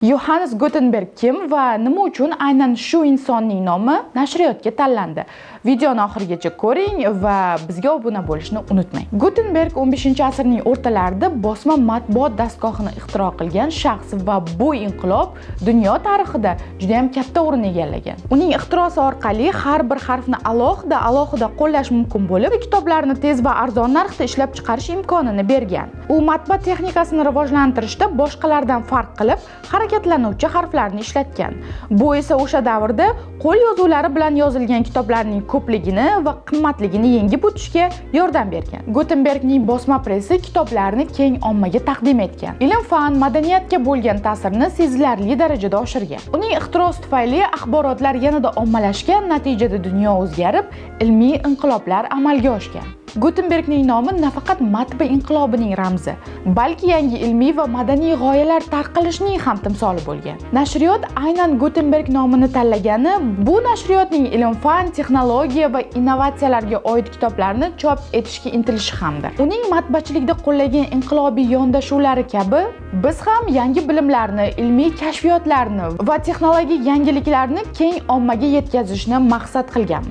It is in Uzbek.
Yohannes Gutenberg kim va nima uchun aynan shu insonning nomi nashriyotga tanlandi? Videoni oxirigacha ko'ring va bizga obuna bo'lishni unutmang. Gutenberg 15-asrning o'rtalarida bosma matbuot dastgohini ixtiro qilgan shaxs va bu inqilob dunyo tarixida juda ham katta o'rin egallagan. Uning ixtirosi orqali har bir harfni alohida qo'llash mumkin bo'lib, kitoblarni tez va arzon narxda ishlab chiqarish imkonini bergan. U matbaa texnikasini rivojlantirishda boshqalardan farq qilib, harakatlanuvchi harflarni ishlatgan. Bu esa o'sha davrda qo'l yozuvlari bilan yozilgan kitoblarning ko'pligini va qimmatligini yengib o'tishga yordam bergan. Gutenbergning bosma pressi kitoblarni keng ommaga taqdim etgan. Ilm-fan, madaniyatga bo'lgan ta'sirini sezilarli darajada oshirgan. Uning ixtirosi tufayli axborotlar yanada ommalashgan, natijada dunyo o'zgarib, ilmiy inqiloblar amalga oshgan. Gutenbergning nomi nafaqat matbaa inqilobining ramzi, balki yangi ilmiy va madaniy g'oyalar tarqalishining ham timsoli bo'lgan. Nashriyot aynan Gutenberg nomini tanlagani bu nashriyotning ilm-fan, texnologiya va innovatsiyalarga oid kitoblarni chop etishga intilishi hamdir. Uning matbaachilikda qo'llagan inqilobiy yondashuvlari kabi biz ham yangi bilimlarni, ilmiy kashfiyotlarni va texnologik yangiliklarni keng ommaga yetkazishni maqsad qilganmiz.